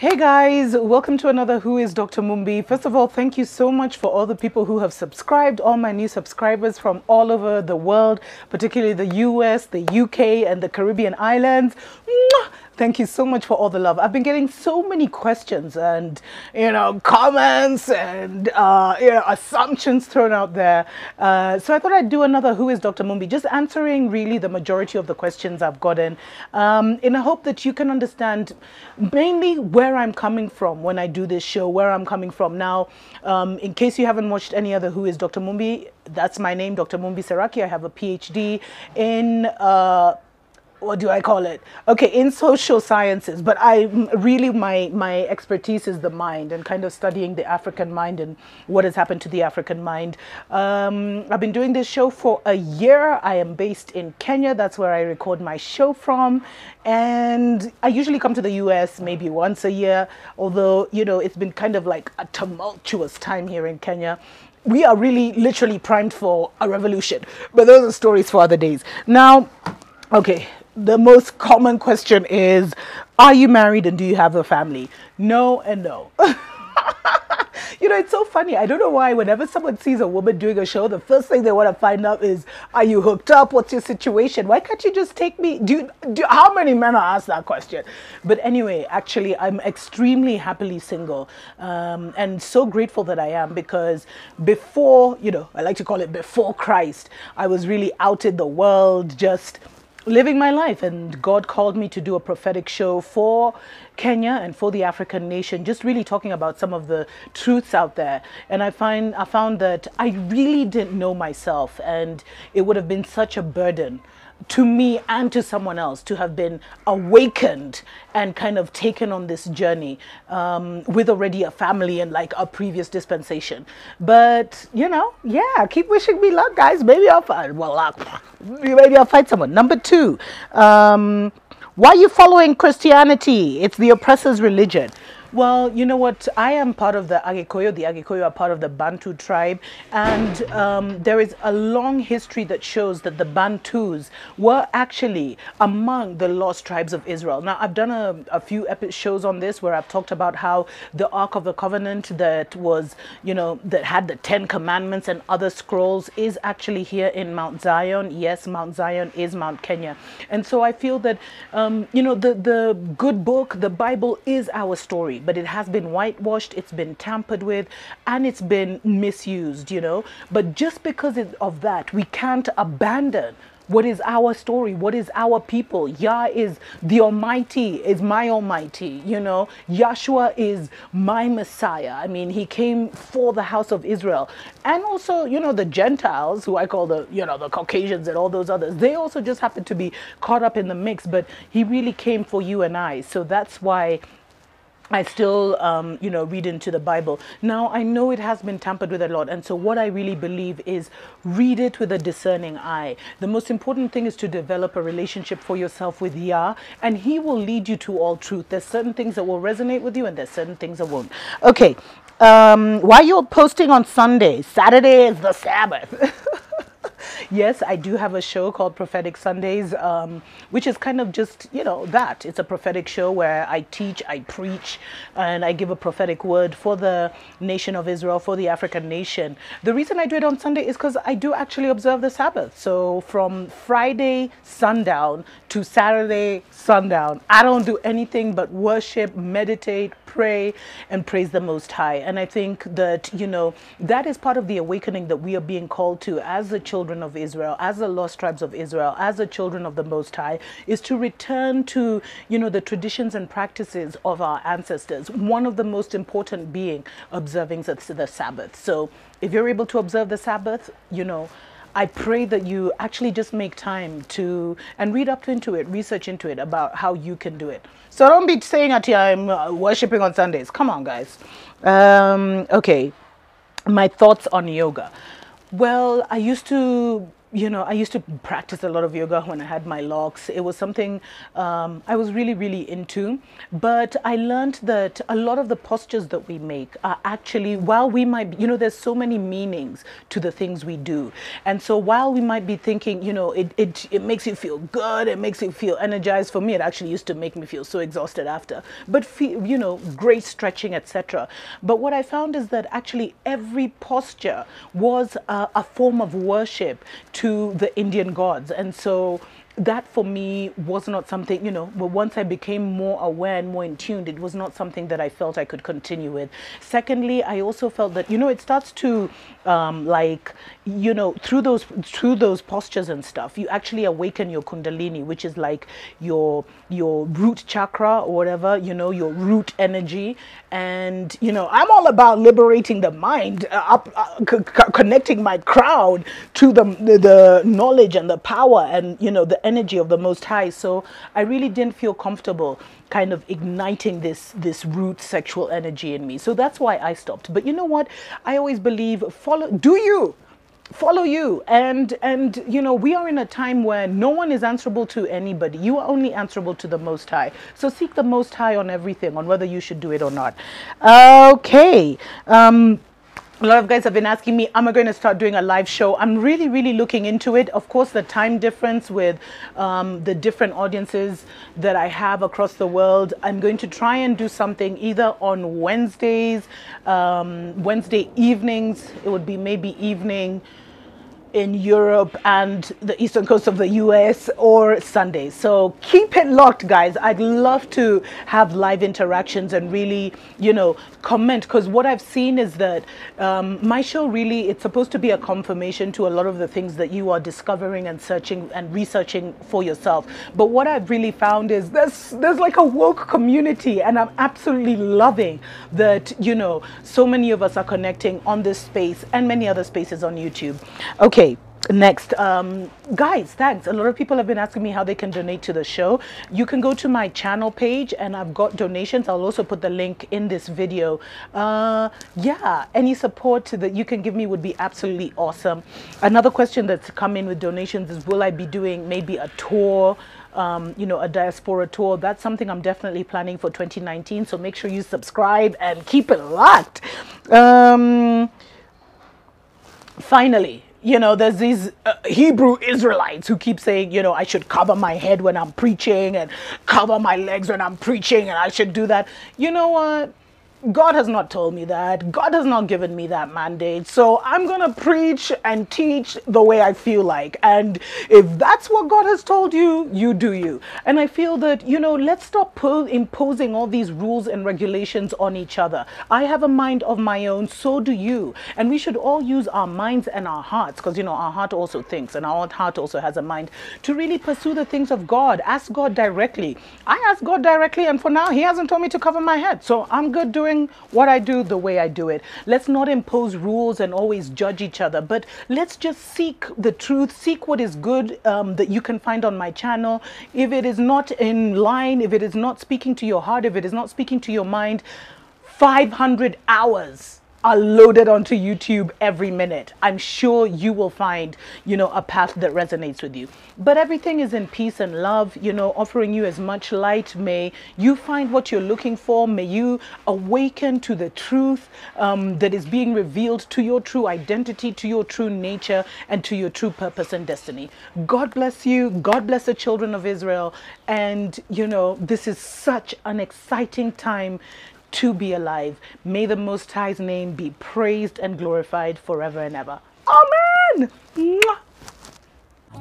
Hey guys, welcome to another Who is Dr. Mumbi. First of all, thank you so much for all the people who have subscribed, all my new subscribers from all over the world, particularly the US, the UK, and the Caribbean islands. Mwah! Thank you so much for all the love. I've been getting so many questions and, comments and, assumptions thrown out there. So I thought I'd do another Who is Dr. Mumbi, just answering really the majority of the questions I've gotten, in a hope that you can understand mainly where I'm coming from when I do this show, where I'm coming from. Now, in case you haven't watched any other Who is Dr. Mumbi, that's my name, Dr. Mumbi Saraki. I have a PhD in what do I call it? Okay, in social sciences, but I really, my expertise is the mind and kind of studying the African mind and what has happened to the African mind. I've been doing this show for a year. I am based in Kenya. That's where I record my show from. And I usually come to the US maybe once a year, although, it's been kind of like a tumultuous time here in Kenya. We are really literally primed for a revolution, but those are stories for other days. Now, okay, the most common question is, are you married and do you have a family? No and no. It's so funny. I don't know why whenever someone sees a woman doing a show, the first thing they want to find out is, are you hooked up? What's your situation? Why can't you just take me? How many men are asked that question? But anyway, actually, I'm extremely happily single, and so grateful that I am, because before, I like to call it before Christ, I was really out in the world, just living my life, and God called me to do a prophetic show for Kenya and for the African nation, just really talking about some of the truths out there. And I found that I really didn't know myself, and it would have been such a burden to me and to someone else to have been awakened and kind of taken on this journey, with already a family and like a previous dispensation. But keep wishing me luck, guys. Maybe I'll find someone. Number two, why are you following Christianity? It's the oppressor's religion. Well, you know what? I am part of the Agikoyo. The Agikoyo are part of the Bantu tribe. And there is a long history that shows that the Bantus were actually among the lost tribes of Israel. Now, I've done a few shows on this where I've talked about how the Ark of the Covenant that was, that had the 10 Commandments and other scrolls is actually here in Mount Zion. Yes, Mount Zion is Mount Kenya. And so I feel that, the good book, the Bible, is our story. But it has been whitewashed, it's been tampered with, and it's been misused, But just because of that, we can't abandon what is our story, what is our people. Yah is the Almighty, is my Almighty, Yahshua is my Messiah. I mean, he came for the house of Israel. And also, the Gentiles, who I call the Caucasians and all those others, they also just happen to be caught up in the mix. But he really came for you and I. So that's why I still, read into the Bible. Now, I know it has been tampered with a lot. And so what I really believe is read it with a discerning eye. The most important thing is to develop a relationship for yourself with Yah, and he will lead you to all truth. There's certain things that will resonate with you, and there's certain things that won't. Okay. Why you're posting on Sunday? Saturday is the Sabbath. Yes, I do have a show called Prophetic Sundays, which is kind of just, that. It's a prophetic show where I teach, I preach, and I give a prophetic word for the nation of Israel, for the African nation. The reason I do it on Sunday is because I do actually observe the Sabbath. So from Friday sundown to Saturday sundown, I don't do anything but worship, meditate, pray, and praise the Most High. And I think that, that is part of the awakening that we are being called to as the children of Israel, as the lost tribes of Israel, as the children of the Most High, is to return to, the traditions and practices of our ancestors. One of the most important being observing the Sabbath. So if you're able to observe the Sabbath, I pray that you actually just make time to and read up into it, research into it about how you can do it. So don't be saying that I'm worshiping on Sundays. Come on, guys. Okay, my thoughts on yoga. Well, I used to I used to practice a lot of yoga when I had my locks. It was something I was really, really into. But I learned that a lot of the postures that we make are actually, while we might, there's so many meanings to the things we do. And so while we might be thinking, it makes you feel good, it makes you feel energized. For me, it actually used to make me feel so exhausted after. But, great stretching, etc. But what I found is that actually every posture was a form of worship to the Indian gods. And so that for me was not something, but once I became more aware and more in tune, it was not something that I felt I could continue with. Secondly, I also felt that, it starts to through those postures and stuff, you actually awaken your kundalini, which is like your root chakra or whatever, your root energy. And, I'm all about liberating the mind, connecting my crowd to the knowledge and the power and, the energy of the Most High. So I really didn't feel comfortable kind of igniting this root sexual energy in me. So that's why I stopped. But you know what? I always believe, follow you. And we are in a time where no one is answerable to anybody. You are only answerable to the Most High. So seek the Most High on everything, on whether you should do it or not. Okay. A lot of guys have been asking me, am I going to start doing a live show? I'm really, really looking into it. Of course, the time difference with the different audiences that I have across the world, I'm going to try and do something either on Wednesdays, Wednesday evenings. It would be maybe evening in Europe and the eastern coast of the US, or Sundays. So keep it locked, guys. I'd love to have live interactions and really, comment, because what I've seen is that my show really, it's supposed to be a confirmation to a lot of the things that you are discovering and searching and researching for yourself. But what I've really found is there's like a woke community, and I'm absolutely loving that, so many of us are connecting on this space and many other spaces on YouTube. Okay. Next, guys, thanks. A lot of people have been asking me how they can donate to the show. You can go to my channel page and I've got donations. I'll also put the link in this video. Yeah, any support that you can give me would be absolutely awesome. Another question that's come in with donations is, will I be doing maybe a tour? A diaspora tour? That's something I'm definitely planning for 2019. So make sure you subscribe and keep it locked. Finally, there's these Hebrew Israelites who keep saying, I should cover my head when I'm preaching and cover my legs when I'm preaching, and I should do that. You know what? God has not told me that. God has not given me that mandate. So I'm going to preach and teach the way I feel like. And if that's what God has told you, you do you. And I feel that, let's stop imposing all these rules and regulations on each other. I have a mind of my own, so do you. And we should all use our minds and our hearts, because, our heart also thinks and our heart also has a mind, to really pursue the things of God. Ask God directly. I asked God directly, and for now, he hasn't told me to cover my head. So I'm good doing what I do the way I do it. Let's not impose rules and always judge each other, but let's just seek the truth, seek what is good that you can find on my channel. If it is not in line, if it is not speaking to your heart, if it is not speaking to your mind, 500 hours are loaded onto YouTube every minute. I'm sure you will find, a path that resonates with you. But everything is in peace and love, offering you as much light. May you find what you're looking for. May you awaken to the truth that is being revealed, to your true identity, to your true nature, and to your true purpose and destiny. God bless you. God bless the children of Israel. And, this is such an exciting time to be alive. May the Most High's name be praised and glorified forever and ever. Amen. Mwah.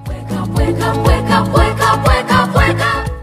Wake up, wake up, wake up, wake up, wake up, wake up.